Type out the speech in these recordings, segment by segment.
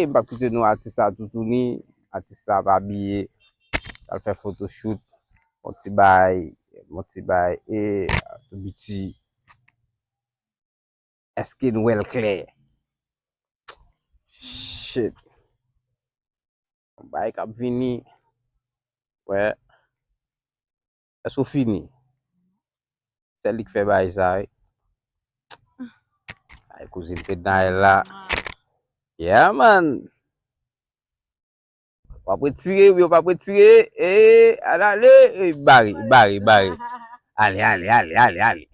m'a plutôt nous artiste à tout tourner, artiste à habillé, à faire photoshoot, mon petit bail et tout petit skin well clear. Shit. Bail cap fini. Ouais. Est-ce fini? C'est lui qui fait bail ça. Ay cousine Fednaelle là. Yeah man. Pas retirer, oui, pas retirer. Allez, bari. Allez.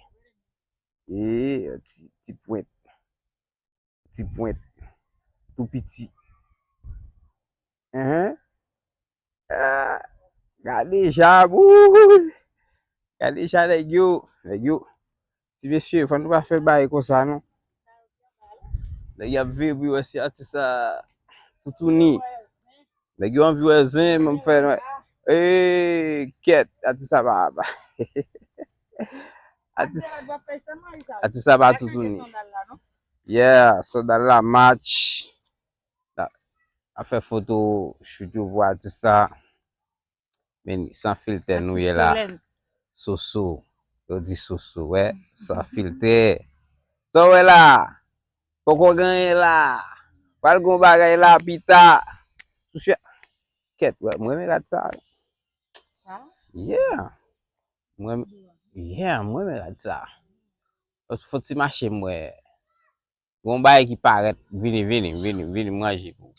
Petit point, tout petit. Regardez ça, regardez ça les gars. Si monsieur, faut nous pas faire bail comme ça non. Les gars vivre aussi artiste tout tourner. Les gars ont vu un me faire quête artiste va. Artiste va tout tourner. Yeah, so dans la match a fait photo shoot pour artiste mais sans filtre nous est là. Soso, on dit soso, ouais, sans filtre. So ouais là. Poko gagner là. Pas gon bagay là pita. Souci quête, ouais, moi me regarde ça. Yeah. Moi me regarde ça. Faut ti marcher moi. Gon bagay qui paraît vini manger pour.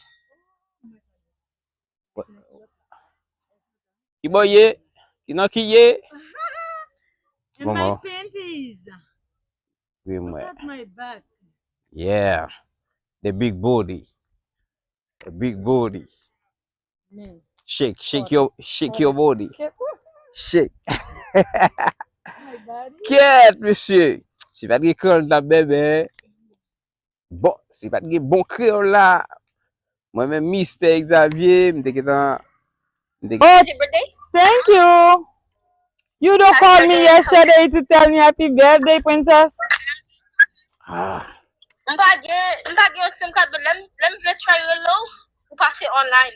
Qui boye? Qui non qui yé? And my panties. Oui, Look moi. at my back. Yeah. The big body. Man. Shake your body. Shake. My body. Quête, monsieur. C'est pas de créole là, bébé. Bon, c'est pas de bon créole là. Moi-même, Mr. Exavier, Oh, it's your birthday? Thank you. You don't call me yesterday to tell me happy birthday, princess. Ah. I'm not getting SIM card, but let me just try you a little. We'll pass it online.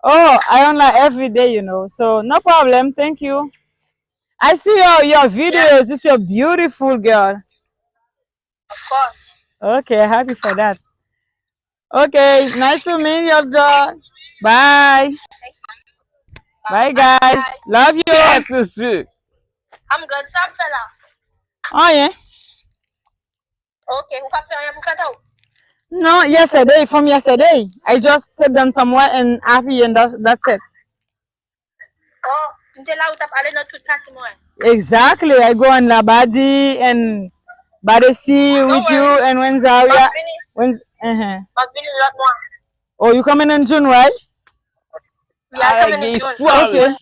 Oh, I online every day, you know. So no problem. Thank you. I see your videos. It's your beautiful girl. Of course. Okay, happy for that. Okay, nice to meet you, John. Bye. Bye, guys. Love you. Quête, monsieur. I'm good, ça fella. Oh yeah. Okay, we'll pass it on your No, yesterday, from yesterday. I just sat down somewhere and happy and that's it. Oh, until I was up, I didn't know to more. Exactly. I go on Labadi and Badesi with you and when Zaria. When I've been a lot more. Oh, you coming in June, right? Yeah, I come in June. Okay.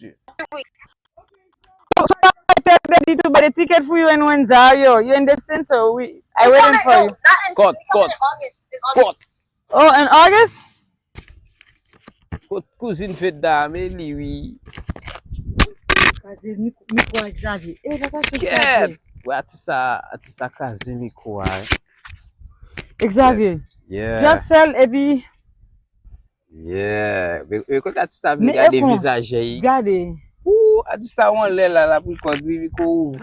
So I ready to buy the ticket for you and when Zario. You understand? So I waiting for you. Cut. August. Oh, in August? Cousine Fednaelle, mais lui. Exavier. Quête. Ouais, artiste casé micro. Exavier. Yeah. Just sell et puis. Yeah. Mais quand artiste a vu regarder visage, regardez. Ouh, artiste a on là pour conduire micro ouvre.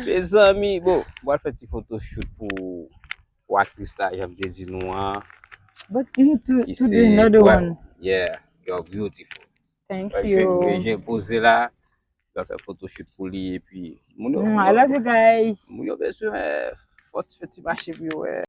Les amis, bon, moi faire petit photoshoot pour actrice là, j'aime dit nous But you need to do another one. Yeah, you're beautiful. Thank you. J'ai posé là, je vais faire photoshoot pour lui et puis I love you guys. mon besoin faut petit marché pour